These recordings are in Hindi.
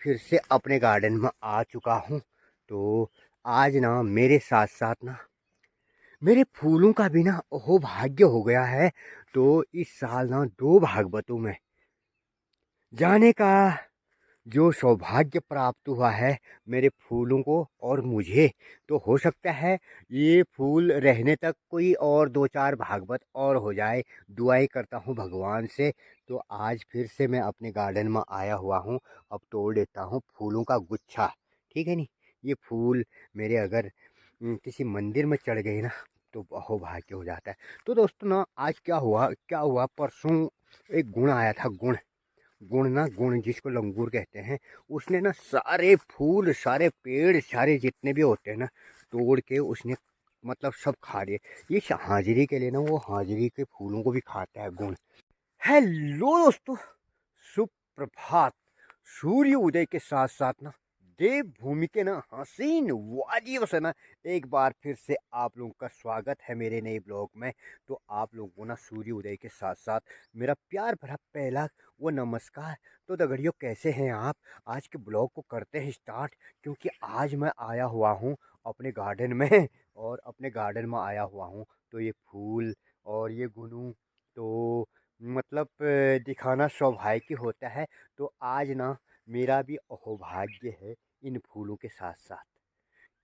फिर से अपने गार्डन में आ चुका हूँ। तो आज ना मेरे साथ साथ ना मेरे फूलों का भी ना ओहो भाग्य हो गया है। तो इस साल ना 2 भागवतों में जाने का जो सौभाग्य प्राप्त हुआ है मेरे फूलों को और मुझे। तो हो सकता है ये फूल रहने तक कोई और 2-4 भागवत और हो जाए। दुआएं करता हूँ भगवान से। तो आज फिर से मैं अपने गार्डन में आया हुआ हूँ। अब तोड़ लेता हूँ फूलों का गुच्छा। ठीक है नी। ये फूल मेरे अगर किसी मंदिर में चढ़ गए ना तो अहोभाग्य हो जाता है। तो दोस्तों ना आज क्या हुआ परसों एक गुण आया था। गुण जिसको लंगूर कहते हैं। उसने ना सारे फूल सारे पेड़ सारे जितने भी होते हैं ना तोड़ के उसने मतलब सब खा लिए। ये हाजिरी के लिए ना वो हाजिरी के फूलों को भी खाता है गुण। हेलो दोस्तों, सुप्रभात। सूर्य उदय के साथ साथ ना देवभूमि के ना हसीन वादियों से ना एक बार फिर से आप लोगों का स्वागत है मेरे नए ब्लॉग में। तो आप लोगों को ना सूर्य उदय के साथ साथ मेरा प्यार भरा पहला वो नमस्कार। तो दगड़ियों कैसे हैं आप? आज के ब्लॉग को करते हैं स्टार्ट, क्योंकि आज मैं आया हुआ हूँ अपने गार्डन में और अपने गार्डन में आया हुआ हूँ। तो ये फूल और ये गुनू तो मतलब दिखाना सौभाग्य होता है। तो आज ना मेरा भी अहोभाग्य है इन फूलों के साथ साथ,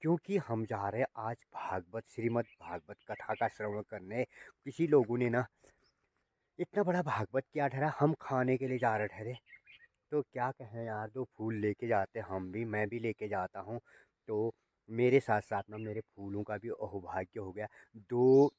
क्योंकि हम जा रहे हैं आज भागवत श्रीमद् भागवत कथा का श्रवण करने। किसी लोगों ने ना इतना बड़ा भागवत क्या ठहरा, हम खाने के लिए जा रहे ठहरे। तो क्या कहें यार, 2 फूल लेके जाते हम भी, मैं भी लेके जाता हूँ। तो मेरे साथ साथ ना मेरे फूलों का भी अहोभाग्य हो गया। 2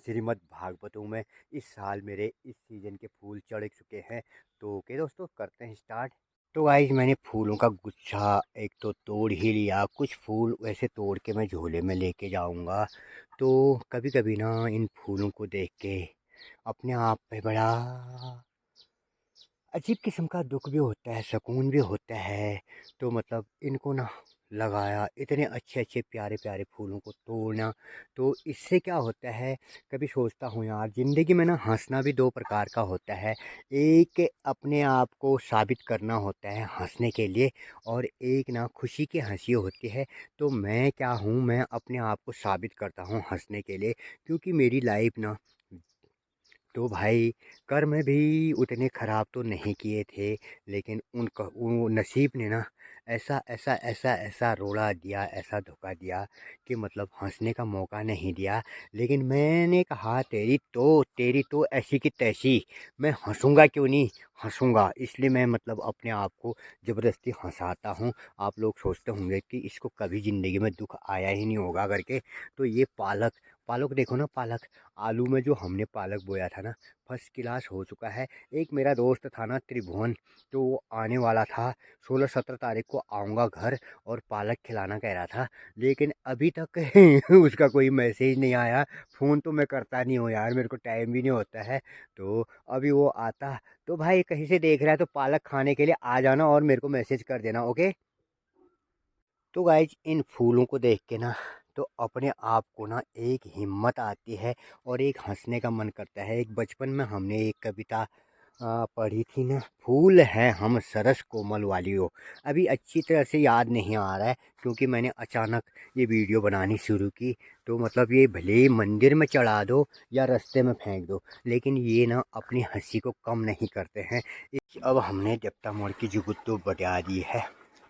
श्रीमद् भागवतों में इस साल मेरे इस सीजन के फूल चढ़ चुके हैं। तो ओके दोस्तों करते हैं स्टार्ट। तो गाइस मैंने फूलों का गुच्छा एक तो तोड़ ही लिया। कुछ फूल वैसे तोड़ के मैं झोले में लेके जाऊंगा। तो कभी कभी ना इन फूलों को देख के अपने आप पे बड़ा अजीब किस्म का दुख भी होता है, सुकून भी होता है। तो मतलब इनको ना लगाया, इतने अच्छे अच्छे प्यारे प्यारे फूलों को तोड़ना। तो इससे क्या होता है, कभी सोचता हूँ यार ज़िंदगी में ना हंसना भी 2 प्रकार का होता है। एक अपने आप को साबित करना होता है हंसने के लिए, और एक ना खुशी की हंसी होती है। तो मैं क्या हूँ, मैं अपने आप को साबित करता हूँ हंसने के लिए, क्योंकि मेरी लाइफ ना तो भाई कर्म भी उतने ख़राब तो नहीं किए थे, लेकिन उनका वो नसीब ने ना ऐसा ऐसा ऐसा ऐसा रोड़ा दिया, ऐसा धोखा दिया कि मतलब हंसने का मौका नहीं दिया। लेकिन मैंने कहा तेरी तो ऐसी की तैसी, मैं हंसूंगा क्यों नहीं, हंसूंगा। इसलिए मैं मतलब अपने आप को ज़बरदस्ती हंसाता हूँ। आप लोग सोचते होंगे कि इसको कभी ज़िंदगी में दुख आया ही नहीं होगा करके। तो ये पालक पालक देखो ना, पालक आलू में जो हमने पालक बोया था ना फर्स्ट क्लास हो चुका है। एक मेरा दोस्त था ना त्रिभुवन, तो वो आने वाला था 16-17 तारीख को आऊँगा घर और पालक खिलाना कह रहा था। लेकिन अभी तक उसका कोई मैसेज नहीं आया। फ़ोन तो मैं करता नहीं हूँ यार, मेरे को टाइम भी नहीं होता है। तो अभी वो आता तो भाई कहीं से देख रहा है तो पालक खाने के लिए आ जाना और मेरे को मैसेज कर देना, ओके। तो गाइज इन फूलों को देख के ना तो अपने आप को ना एक हिम्मत आती है और एक हंसने का मन करता है। एक बचपन में हमने एक कविता पढ़ी थी ना, फूल है हम सरस कोमल वाली हो। अभी अच्छी तरह से याद नहीं आ रहा है, क्योंकि मैंने अचानक ये वीडियो बनानी शुरू की। तो मतलब ये भले ही मंदिर में चढ़ा दो या रास्ते में फेंक दो, लेकिन ये ना अपनी हंसी को कम नहीं करते हैं। अब हमने देवता मोड़ की जुगुत तो बटा दी है।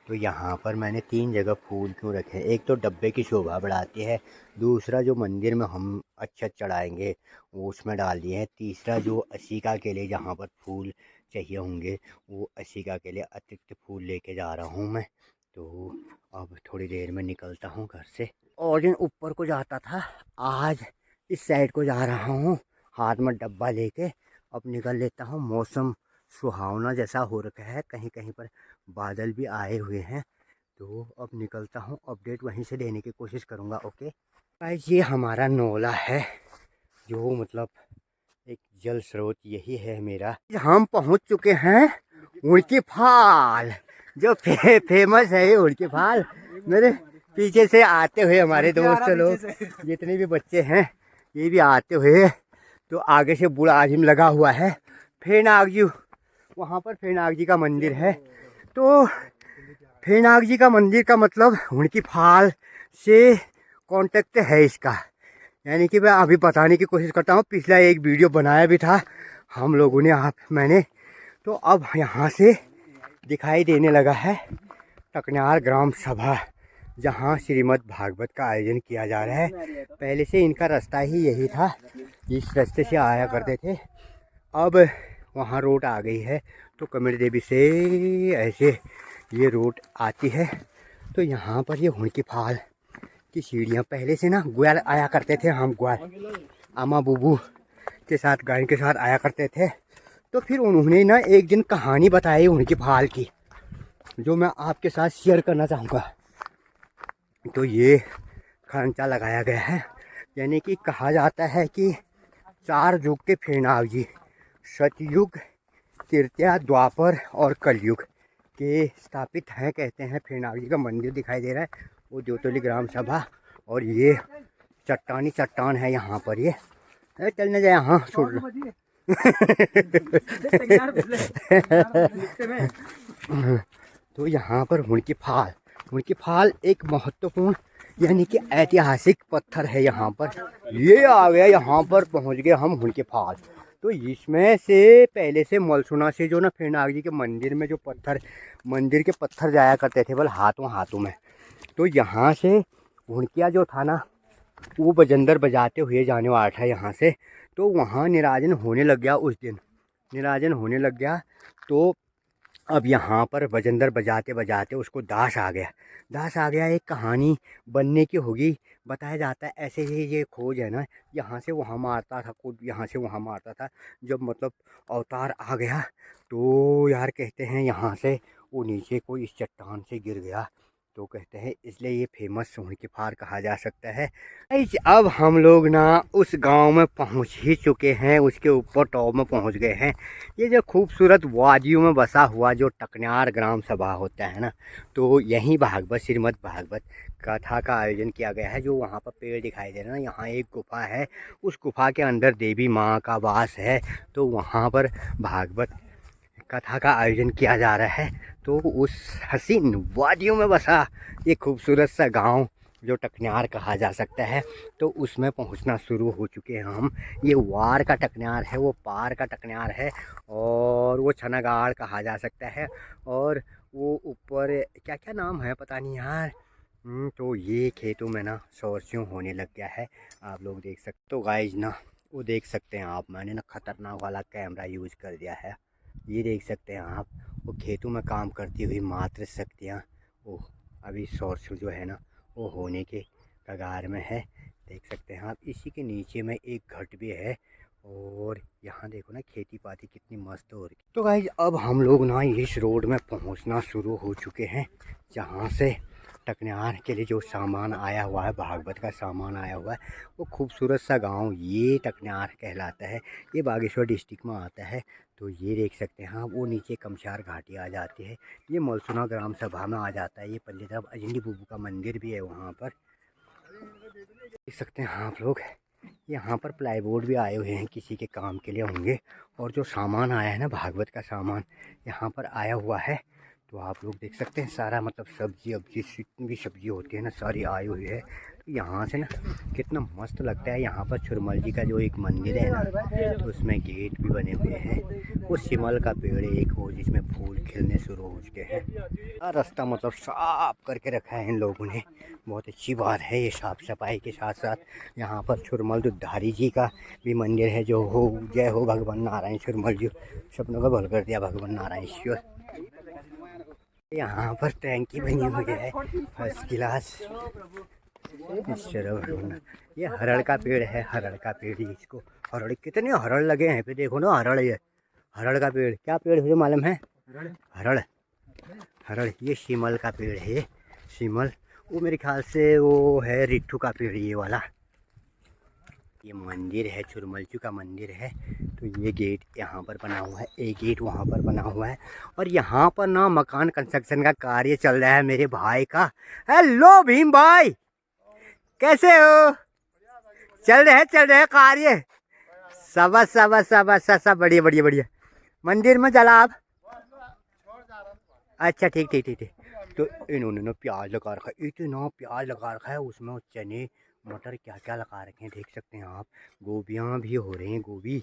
तो यहाँ पर मैंने 3 जगह फूल क्यों रखे हैं। एक तो डब्बे की शोभा बढ़ाती है, दूसरा जो मंदिर में हम अच्छा चढ़ाएंगे वो उसमें डाल दिए हैं, तीसरा जो अशिका के लिए जहाँ पर फूल चाहिए होंगे वो अशिका के लिए अतिरिक्त फूल लेके जा रहा हूँ मैं। तो अब थोड़ी देर में निकलता हूँ घर से। और दिन ऊपर को जाता था, आज इस साइड को जा रहा हूँ हाथ में डब्बा लेके। अब निकल लेता हूँ। मौसम सुहावना जैसा हो रखा है, कहीं कहीं पर बादल भी आए हुए हैं। तो अब निकलता हूँ, अपडेट वहीं से लेने की कोशिश करूँगा, ओके गाइस। ये हमारा नोला है, जो मतलब एक जल स्रोत यही है मेरा। हम पहुँच चुके हैं उड़की फाल, जो फेमस है ये उड़की फाल। मेरे पीछे से आते हुए हमारे दोस्त लोग जितने भी बच्चे हैं ये भी आते हुए। तो आगे से बूढ़ा आदमी लगा हुआ है, फेनाग जी, वहाँ पर फेनाग जी का मंदिर है। तो फेनाग जी का मंदिर का मतलब हुणकी फाल से कांटेक्ट है इसका, यानी कि मैं अभी बताने की कोशिश करता हूँ। पिछला एक वीडियो बनाया भी था हम लोगों ने, मैंने, तो अब यहाँ से दिखाई देने लगा है टकन्यार ग्राम सभा, जहाँ श्रीमद् भागवत का आयोजन किया जा रहा है। पहले से इनका रास्ता ही यही था, इस रास्ते से आया करते थे। अब वहाँ रोड आ गई है, तो कमेटी देवी से ऐसे ये रोड आती है। तो यहाँ पर ये हुणकी फाल की सीढ़ियाँ, पहले से ना ग्वाल आया करते थे हम, ग्वाल आमा बुबू के साथ, गाय के साथ आया करते थे। तो फिर उन्होंने ना एक दिन कहानी बताई हुणकी फाल की, जो मैं आपके साथ शेयर करना चाहूँगा। तो ये खर्चा लगाया गया है, यानी कि कहा जाता है कि 4 युग के फेनाग जी, सतयुग, तृतीया, द्वापर और कलयुग के स्थापित हैं, कहते हैं। फेनाग जी का मंदिर दिखाई दे रहा है, वो द्योतली ग्राम सभा। और ये चट्टानी चट्टान है यहाँ पर। ये चलने जाए, हाँ छोड़ तो यहाँ पर हुणकी फाल एक महत्वपूर्ण यानी कि ऐतिहासिक पत्थर है यहाँ पर। ये आ गया, यहाँ पर पहुँच गए हम हुणकी फाल। तो इसमें से पहले से मलसुना से जो ना फेनाग जी के मंदिर में जो पत्थर, मंदिर के पत्थर जाया करते थे बल हाथों में, तो यहाँ से हुणकिया जो था ना, वो बजंदर बजाते हुए जाने वाला था यहाँ से। तो वहाँ निराजन होने लग गया, उस दिन निराजन होने लग गया। तो अब यहाँ पर बजंदर बजाते बजाते उसको दास आ गया। एक कहानी बनने की होगी, बताया जाता है ऐसे ही। ये खोज है ना, यहाँ से वहाँ मारता था, खुद यहाँ से वहाँ मारता था। जब मतलब अवतार आ गया, तो यार कहते हैं यहाँ से वो नीचे कोई इस चट्टान से गिर गया, तो कहते हैं इसलिए ये फेमस हुणकी फाल कहा जा सकता है। अब हम लोग ना उस गांव में पहुंच ही चुके हैं, उसके ऊपर टॉप में पहुंच गए हैं। ये जो खूबसूरत वादियों में बसा हुआ जो टकन्यार ग्राम सभा होता है ना, तो यहीं भागवत, श्रीमद् भागवत कथा का आयोजन किया गया है। जो वहाँ पर पेड़ दिखाई दे रहा है ना, यहाँ एक गुफा है, उस गुफा के अंदर देवी माँ का वास है। तो वहाँ पर भागवत कथा का आयोजन किया जा रहा है। तो उस हसीन वादियों में बसा ये खूबसूरत सा गांव जो टकन्यार कहा जा सकता है, तो उसमें पहुंचना शुरू हो चुके हैं हम। ये वार का टकन्यार है, वो पार का टकन्यार है, और वो छनागाड़ कहा जा सकता है। और वो ऊपर क्या क्या नाम है पता नहीं यार। तो ये खेतों में ना सरसों होने लग गया है, आप लोग देख सकते। तो गाइज ना, वो देख सकते हैं आप, मैंने ना खतरनाक वाला कैमरा यूज़ कर दिया है। ये देख सकते हैं आप, वो खेतों में काम करती हुई मातृ शक्तियाँ, वो अभी सरसों जो है ना, वो होने के कगार में है, देख सकते हैं आप। इसी के नीचे में एक घट भी है, और यहाँ देखो ना खेती पाती कितनी मस्त हो रही। तो गाइज अब हम लोग ना इस रोड में पहुँचना शुरू हो चुके हैं, जहाँ से टकन्यार के लिए जो सामान आया हुआ है, भागवत का सामान आया हुआ है। वो खूबसूरत सा गांव ये टकन्यार कहलाता है, ये बागेश्वर डिस्ट्रिक्ट में आता है। तो ये देख सकते हैं आप, वो नीचे कमचार घाटी आ जाती है, ये मलसुना ग्राम सभा में आ जाता है। ये पल्ली तरफ अजंडी बुबू का मंदिर भी है वहाँ पर, देख सकते हैं आप लोग। यहाँ पर प्लाईवुड भी आए हुए हैं, किसी के काम के लिए होंगे। और जो सामान आया है ना, भागवत का सामान यहाँ पर आया हुआ है। तो आप लोग देख सकते हैं सारा, मतलब सब्जी अब्जी जितनी भी सब्जी होती है ना, सारी आई हुई है। तो यहाँ से ना कितना मस्त लगता है। यहाँ पर छुरमल जी का जो एक मंदिर है ना, तो उसमें गेट भी बने हुए हैं। वो शिमल का पेड़ एक हो जिसमें फूल खिलने शुरू हो चुके हैं। रास्ता मतलब साफ करके रखा है इन लोगों ने, बहुत अच्छी बात है ये साफ सफाई के साथ साथ। यहाँ पर छुरमल दुधारी जी का भी मंदिर है, जो हो जय हो भगवान नारायण छुरमल जी, सपनों का भल कर दिया भगवान नारायण ईश्वर। यहाँ पर टैंकी बनी हुई है फर्स्ट क्लास। ये हरड़ का पेड़ है, हरड़ का पेड़, इसको हरड़, कितने हरड़ लगे हैं पे देखो ना, हरड़, ये हरड़ का पेड़। क्या पेड़ मुझे मालूम है, हरड़, हरड़। ये शिमल का पेड़ है, शिमल। वो मेरे ख्याल से वो है रिट्ठू का पेड़, ये वाला। ये मंदिर है, छुरमलचू का मंदिर है। तो ये गेट यहाँ पर बना हुआ है, एक गेट वहाँ पर बना हुआ है। और यहाँ पर ना मकान कंस्ट्रक्शन का कार्य चल रहा है मेरे भाई का। हेलो भीम भाई, कैसे हो? चल रहे हैं कार्य। सब सब बढ़िया बढ़िया बढ़िया। मंदिर में चला आप? अच्छा ठीक ठीक ठीक ठीक। तो इन्होंने ना प्याज लगा रखा है, इतना प्याज लगा रखा है, उसमें चने मटर क्या क्या लगा रखे हैं देख सकते हैं आप। गोभियाँ भी हो रही हैं, गोभी।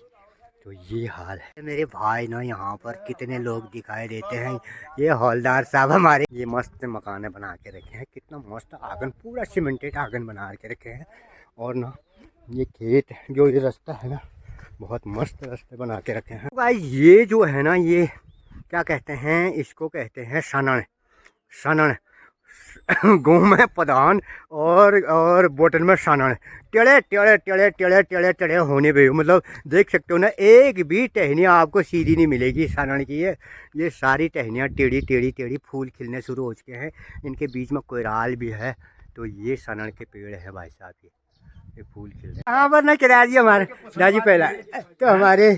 तो ये हाल है मेरे भाई ना। यहाँ पर कितने लोग दिखाई देते हैं। ये हौलदार साहब हमारे। ये मस्त मकान बना के रखे हैं, कितना मस्त आंगन, पूरा सीमेंटेड आंगन बना के रखे हैं। और ना ये खेत जो ये रास्ता है ना, बहुत मस्त रास्ते बना के रखे हैं भाई। ये जो है ना, ये क्या कहते हैं, इसको कहते हैं सनन। सनन गाँव में प्रधान और बोतल में सनन। टेढ़े टेढ़े टेढ़े टेढ़े टेढ़े टेढ़े होने पे मतलब देख सकते हो ना, एक भी टहनियाँ आपको सीधी नहीं मिलेगी सनन की। ये सारी टहनियाँ टेढ़ी टेढ़ी टेढ़ी, फूल खिलने शुरू हो चुके हैं, इनके बीच में कोयराल भी है। तो ये सनन के पेड़ है भाई साहब, ये फूल खिल रहे। हाँ पर ना किराया जी हमारे दादी पहला तो हमारे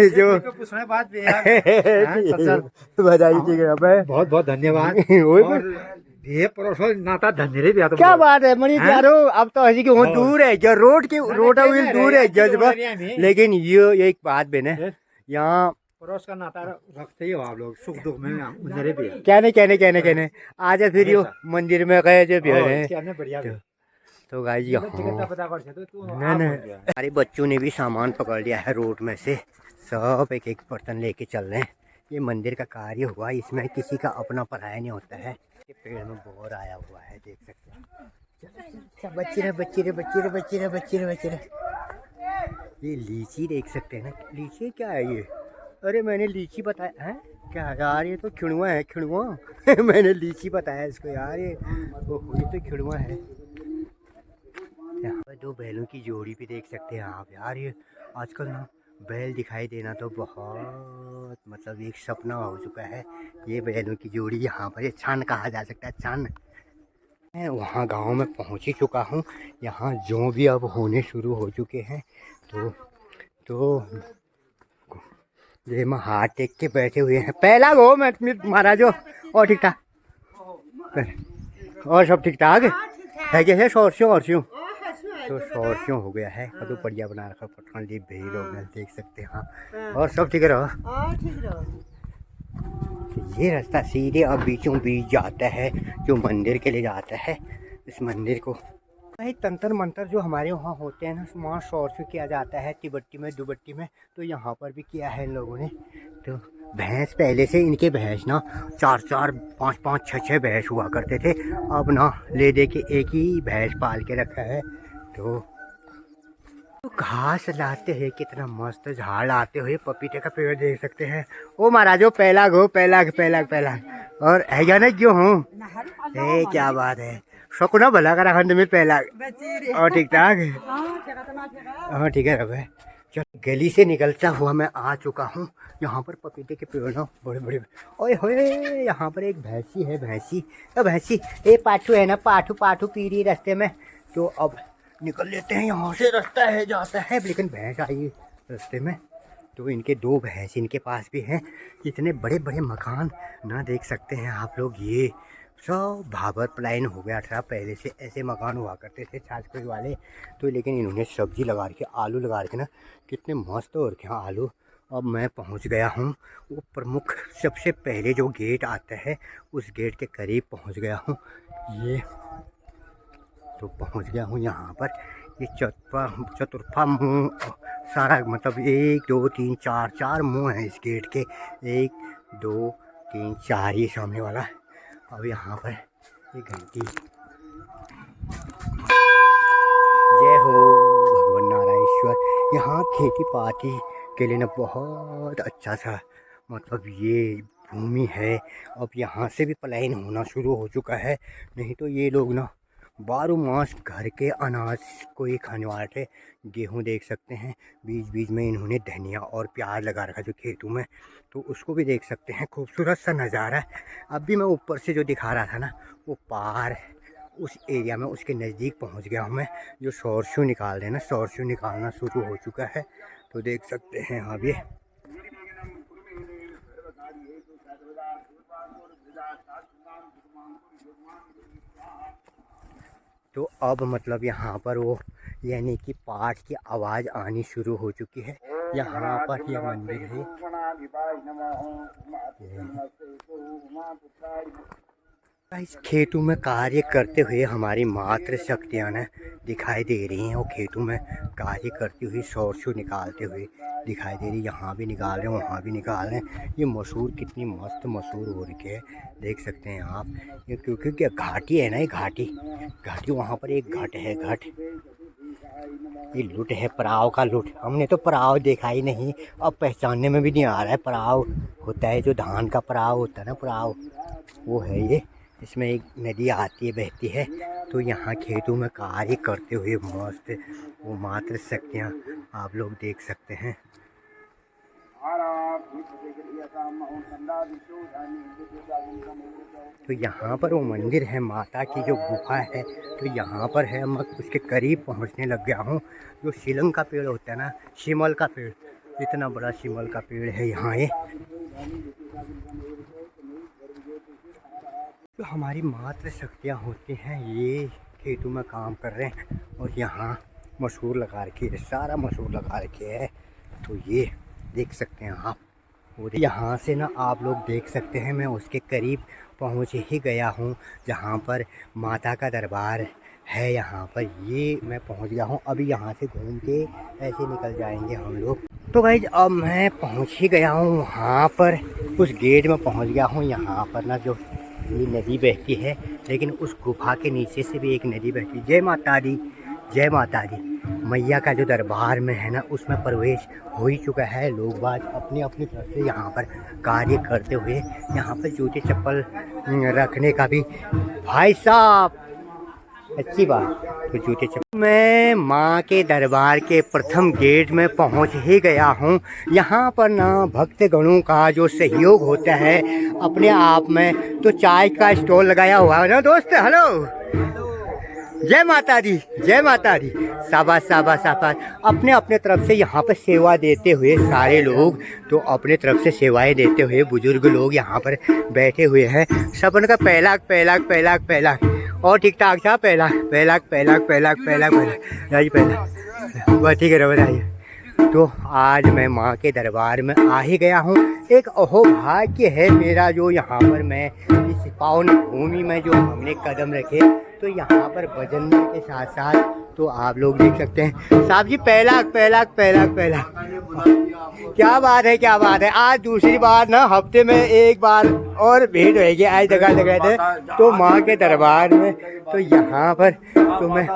जो बात बधाई की बहुत बहुत धन्यवाद। ये परोसो नाता धन्यरे भी आता। क्या बात है मणि यारो, अब तो हजी की वो दूर है जो रोड की रोड व्हील दूर है जज्बा। लेकिन ये एक बात बने यहाँ परोस का नाता रखते ही हो आप लोग, सुख दुख में धन्यरे भी। कहने आज फिर यो मंदिर में गए जो भी बढ़िया। तो गाइस यहाँ हमारे बच्चों ने भी सामान पकड़ लिया है रोड में से, सब एक एक बर्तन लेके चल रहे हैं। ये मंदिर का कार्य हुआ, इसमें किसी का अपना पराया नहीं होता है। ये पेड़ में बोर आया हुआ है देख सकते हैं। बच्चे रे। ये लीची देख सकते हैं ना, लीची क्या है ये? अरे मैंने लीची बताया है क्या यार, ये तो खिड़ुआ है, खिड़ुआ मैंने लीची बताया इसको यार, ये तो खिड़ुआ है। यहाँ पर दो बैलों की जोड़ी भी देख सकते हैं आप यार। ये आजकल ना बैल दिखाई देना तो बहुत मतलब एक सपना हो चुका है। ये बैलों की जोड़ी यहाँ पर, ये छान कहा जा सकता है, छान। मैं वहाँ गांव में पहुँच ही चुका हूँ। यहाँ जो भी अब होने शुरू हो चुके हैं। तो ये मैं हाथ टेक के बैठे हुए हैं। पहला गो मैं महाराज और ठीक ठाक, और सब ठीक ठाक है कैसे शोर तो शोर हो गया है। तो बढ़िया बना रखा पठान जी, भीड़ हो गया देख सकते हैं। हाँ और सब ठीक रहो। ये रास्ता सीधे अब बीचों बीच जाता है, जो मंदिर के लिए जाता है। इस मंदिर को भाई तंत्र मंत्र जो हमारे वहाँ होते हैं ना, वहाँ शोर से किया जाता है, तिब्बती में दुबट्टी में। तो यहाँ पर भी किया है इन लोगों ने। तो भैंस पहले से इनके भैंस ना 4-4 5-5 6-6 भैंस हुआ करते थे। अब ना ले दे के एक ही भैंस पाल के रखा है। तो घास लाते हैं, कितना मस्त झाड़ आते हुए। पपीते का पेड़ देख सकते हैं। ओ महाराजो पहला गो पहला और है ना जो हूँ। क्या बात है, शकुना भला करा खंड में पहला और ठीक ठाक। हाँ ठीक है रब। चल गली से निकलता हुआ मैं आ चुका हूँ। यहाँ पर पपीते के पेड़ ना बड़े बड़े। ओए होए, यहाँ पर एक भैंसी है, भैंसी ये पाठू है ना, पाठू पी रही रास्ते में। तो अब निकल लेते हैं यहाँ से, रास्ता है जाता है, लेकिन भैंस आई रास्ते में। तो इनके दो भैंस इनके पास भी हैं। इतने बड़े बड़े मकान ना देख सकते हैं आप लोग। ये सब भाबर प्लाइन हो गया था, पहले से ऐसे मकान हुआ करते थे छाछपी वाले। तो लेकिन इन्होंने सब्जी लगा रखी, आलू लगा रखे ना, कितने मस्त हो रखे हैं आलू। अब मैं पहुंच गया हूं वो प्रमुख सबसे पहले जो गेट आता है, उस गेट के करीब पहुंच गया हूं। ये तो पहुंच गया हूँ यहाँ पर। ये चतुर्फा मुँह सारा मतलब 1 2 3 4 मुँह है इस गेट के। 1 2 3 4 ये सामने वाला। अब यहाँ पर ये घंटी, जय हो भगवान नारायणेश्वर। यहाँ खेती पाती के लिए ना बहुत अच्छा सा मतलब ये भूमि है। अब यहाँ से भी पलायन होना शुरू हो चुका है। नहीं तो ये लोग ना 12 मास घर के अनाज को ही खाने वाले थे। गेहूँ देख सकते हैं, बीच बीच में इन्होंने धनिया और प्याज लगा रखा जो खेतों में। तो उसको भी देख सकते हैं, खूबसूरत सा नज़ारा है। अब भी मैं ऊपर से जो दिखा रहा था ना, वो पार उस एरिया में, उसके नज़दीक पहुंच गया हूं मैं। जो शोरशू निकाल रहे हैं ना, शोरशू निकालना शुरू हो चुका है। तो देख सकते हैं अब ये तो अब मतलब यहाँ पर वो यानी कि पाठ की आवाज़ आनी शुरू हो चुकी है। यहाँ पर ये मंदिर है। इस खेतों में कार्य करते हुए हमारी मातृ शक्तियाँ ना दिखाई दे रही हैं और खेतों में कार्य करती हुई शोर निकालते हुए दिखाई दे रही। यहाँ भी निकाल रहे हैं, वहाँ भी निकाल रहे हैं। ये मसूर कितनी मस्त मसूर हो रही है, देख सकते हैं आप। ये क्योंकि क्या घाटी है ना, ये घाटी घाटी, वहाँ पर एक घाट है, घाट। ये लुट है, पराव का लुट। हमने तो पराव देखा ही नहीं, अब पहचानने में भी नहीं आ रहा है। पराव होता है जो धान का पराव होता है ना, पराव वो है ये। इसमें एक नदी आती है, बहती है। तो यहाँ खेतों में कार्य करते हुए मस्त वो मातृ शक्तियाँ आप लोग देख सकते हैं। तो यहाँ पर वो मंदिर है, माता की जो गुफा है, तो यहाँ पर है। मैं उसके करीब पहुँचने लग गया हूँ। जो शिलंग का पेड़ होता है ना, शिमल का पेड़, इतना बड़ा शिमल का पेड़ है यहाँ ये। तो हमारी मातृ शक्तियाँ होती हैं, ये खेतों में काम कर रहे हैं और यहाँ मसूर लगा रखी है, सारा मसूर लगा रखे है। तो ये देख सकते हैं आप। और यहाँ से ना आप लोग देख सकते हैं, मैं उसके करीब पहुँच ही गया हूँ जहाँ पर माता का दरबार है। यहाँ पर ये मैं पहुँच गया हूँ। अभी यहाँ से घूम के ऐसे निकल जाएंगे हम लोग। तो गाइस अब मैं पहुँच ही गया हूँ वहाँ पर, उस गेट में पहुँच गया हूँ। यहाँ पर ना जो ये नदी बहती है, लेकिन उस गुफा के नीचे से भी एक नदी बहती है। जय माता दी, जय माता दी। मैया का जो दरबार में है ना, उसमें प्रवेश हो ही चुका है। लोग बात अपनी अपनी तरफ से यहाँ पर कार्य करते हुए, यहाँ पर जूते चप्पल रखने का भी, भाई साहब अच्छी बात। तो जूते चप्पल, मैं माँ के दरबार के प्रथम गेट में पहुँच ही गया हूँ। यहाँ पर ना भक्तगणों का जो सहयोग होता है अपने आप में, तो चाय का स्टॉल लगाया हुआ है ना दोस्त। हेलो, जय माता दी, जय माता दी। शाबाश शाबाश शाबाश। अपने अपने तरफ से यहाँ पर सेवा देते हुए सारे लोग, तो अपने तरफ से सेवाएं देते हुए बुजुर्ग लोग यहाँ पर बैठे हुए हैं। सबन का पहला पहला पहला पहला और ठीक ठाक था, पहला पहला पहला पहला पहला पहला पहला बस ठीक है, बताइए। तो आज मैं माँ के दरबार में आ ही गया हूँ। एक अहोभाग्य है मेरा जो यहाँ पर मैं इस पावन भूमि में जो हमने कदम रखे, तो यहाँ पर भजन के साथ साथ तो आप लोग देख सकते हैं। साहब जी पहला पहला पहला पहला, क्या बात है, क्या बात है। आज दूसरी बार ना, हफ्ते में एक बार और भेंट होगी। आज जगह जगह थे तो माँ के दरबार में, तो यहाँ पर तो मैं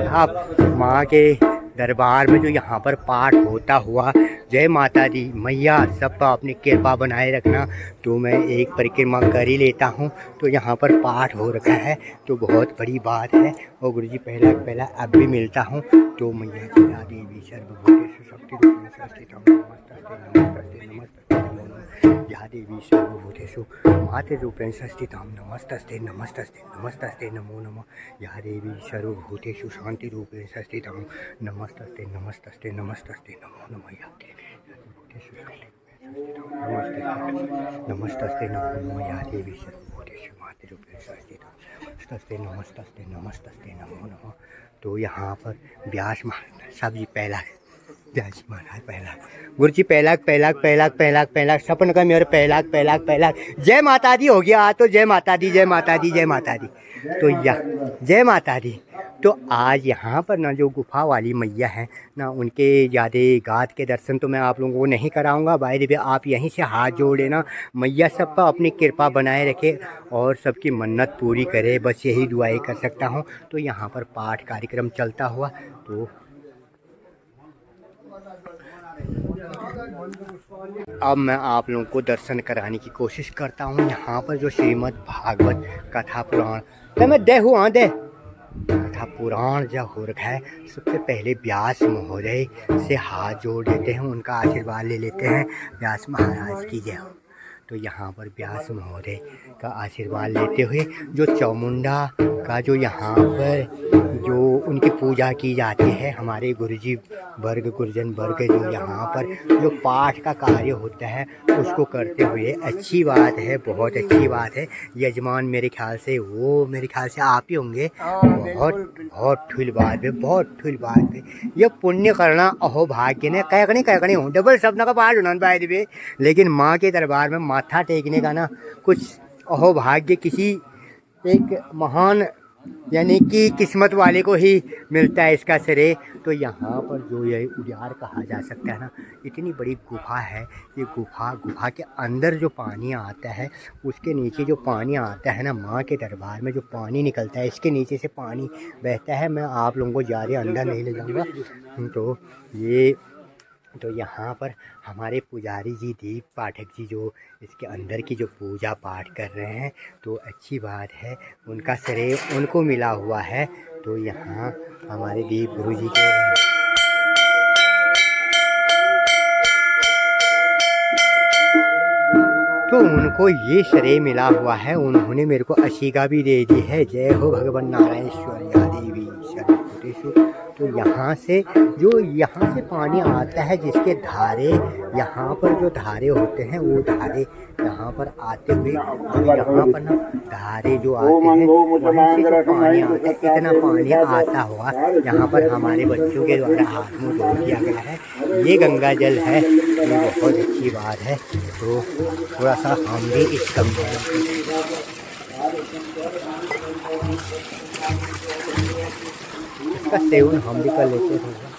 आप माँ के दरबार में जो यहाँ पर पाठ होता हुआ, जय माता दी मैया सब पर अपनी कृपा बनाए रखना, तो मैं एक परिक्रमा कर ही लेता हूँ। तो यहाँ पर पाठ हो रखा है, तो बहुत बड़ी बात है। और गुरुजी पहला पहला अब भी मिलता हूँ। तो मैया की देवी सर्वभूतेषु शक्तिरूपेण संस्थिता नमस्तस्ते नमस्तस्ते नमो नमः। या देवी सर्वभूतेषु मातृरूपेण संस्थिता नमस्तस्ते नमस्तस्ते नमस्तस्ते नमो नमः। या देवी सर्वभूतेषु शांतिरूपेण संस्थिता नमस्तस्ते नमस्तस्ते नमस्तस्ते नमो नमः। या देवी सर्वभूतेषु नमस्तस्ते नमो नमः। या देवी सर्वभूतेषु मातृरूपेण संस्थिता नमस्तस्ते नमस्तस्ते नमस्तस्ते नमो नमः। तो यहाँ पर व्यास महाराज साहब जी पहला, व्यास महाराज पहला, गुरु जी पहला पहला पहला पहला पहला, सपन का मेरे पहला पहला पहला। जय माता दी हो गया, तो जय माता दी, जय माता दी, जय माता दी। तो जय माता दी। तो आज यहाँ पर ना जो गुफा वाली मैया है ना, उनके ज़्यादा गात के दर्शन तो मैं आप लोगों को नहीं कराऊंगा। भाई देवी आप यहीं से हाथ जोड़ लेना, मैया सब पर अपनी कृपा बनाए रखे और सबकी मन्नत पूरी करे, बस यही दुआएं कर सकता हूँ। तो यहाँ पर पाठ कार्यक्रम चलता हुआ, तो अब मैं आप लोगों को दर्शन कराने की कोशिश करता हूँ। यहाँ पर जो श्रीमद् भागवत कथा पुराण, तो मैं दे हुआ दे कथा पुराण जो हो रखा है, सबसे पहले व्यास महोदय से हाथ जोड़ देते हैं, उनका आशीर्वाद ले लेते हैं। व्यास महाराज की जय हो। तो यहाँ पर व्यास महोदय का आशीर्वाद लेते हुए जो चामुंडा का जो यहाँ पर जो उनकी पूजा की जाती है, हमारे गुरुजी वर्ग गुरुजन वर्ग जो यहाँ पर जो पाठ का कार्य होता है उसको करते हुए, अच्छी बात है, बहुत अच्छी बात है। यजमान मेरे ख्याल से वो मेरे ख्याल से आप ही होंगे। बहुत बहुत ठुल बात है, बहुत ठुल बात है। ये पुण्य करना अहो भाग्य ने कहकनी हो, डबल शब्द का पाठ होना पाए देवे। लेकिन माँ के दरबार में माथा टेकने का ना कुछ अहो भाग्य किसी एक महान यानी कि किस्मत वाले को ही मिलता है इसका श्रेय। तो यहाँ पर जो ये उद्यार कहा जा सकता है ना, इतनी बड़ी गुफा है। ये गुफा के अंदर जो पानी आता है, उसके नीचे जो पानी आता है ना, माँ के दरबार में जो पानी निकलता है, इसके नीचे से पानी बहता है। मैं आप लोगों को ज़्यादा अंदर नहीं ले जाऊँगा। तो यहाँ पर हमारे पुजारी जी दीप पाठक जी जो इसके अंदर की जो पूजा पाठ कर रहे हैं, तो अच्छी बात है, उनका श्रेय उनको मिला हुआ है। तो यहाँ हमारे दीप गुरु जी के तो उनको ये श्रेय मिला हुआ है, उन्होंने मेरे को अशिका भी दे दी है। जय हो भगवान नारायणेश्वरिया देवी सर्वभूतेषु। तो यहाँ से पानी आता है, जिसके धारे यहाँ पर जो धारे होते हैं, वो धारे यहाँ पर आते हुए जो यहाँ पर ना धारे जो आते हैं, वहीं से जो पानी आता है, इतना पानी आता हुआ यहाँ पर हमारे बच्चों के द्वारा हाथ मुँह धो दिया गया है। ये गंगा जल है, ये बहुत अच्छी बात है। तो थोड़ा सा हम भी इस गंगा इसका सेवन हम भी कर लेते हैं।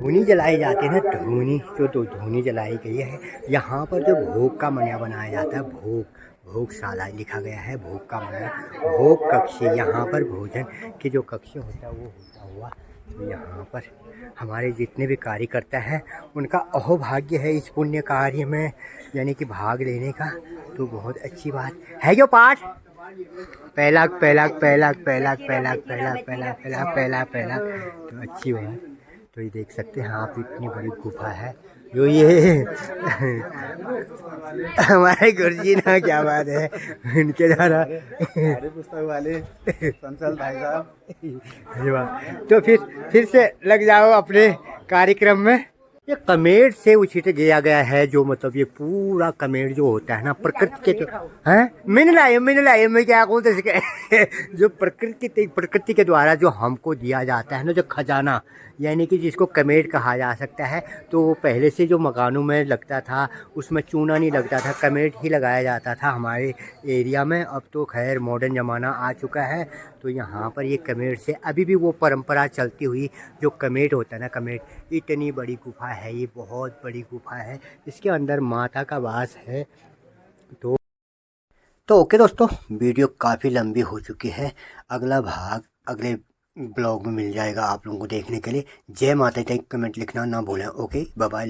धूनी जलाई जाती है ना, धूनी तो धूनी जलाई गई है। यहाँ पर जो भोग का मनिया बनाया जाता है, भोगशाला लिखा गया है, भोग का मनिया, भोग कक्ष। यहाँ पर भोजन के जो कक्ष होता है वो होता हुआ। तो यहाँ पर हमारे जितने भी कार्यकर्ता हैं, उनका अहोभाग्य है इस पुण्य कार्य में यानी कि भाग लेने का। तो बहुत अच्छी बात है। जो पाठ पहला तो अच्छी बात। तो ये देख सकते हैं आप, इतनी बड़ी गुफा है जो ये हमारे गुरुजी ना, क्या बात है, उनके द्वारा पुस्तक वाले संसल भाई साहब। तो फिर से लग जाओ अपने कार्यक्रम में। ये कमेट से उछिट गया गया है, जो मतलब ये पूरा कमेट जो होता है ना, प्रकृति के तो हैं, मैंने लाए मैं क्या कहूँ तो जो प्रकृति के द्वारा जो हमको दिया जाता है ना, जो खजाना यानी कि जिसको कमेट कहा जा सकता है। तो वो पहले से जो मकानों में लगता था, उसमें चूना नहीं लगता था, कमेट ही लगाया जाता था हमारे एरिया में। अब तो खैर मॉडर्न ज़माना आ चुका है। तो यहाँ पर ये कमेट से अभी भी वो परंपरा चलती हुई, जो कमेट होता है ना, कमेट, इतनी बड़ी गुफा है, ये बहुत बड़ी गुफा है, इसके अंदर माता का वास है। तो ओके दोस्तों, वीडियो काफ़ी लंबी हो चुकी है। अगला भाग अगले ब्लॉग में मिल जाएगा आप लोगों को देखने के लिए। जय माता दी, कमेंट लिखना ना भूलें। Okay, bye bye.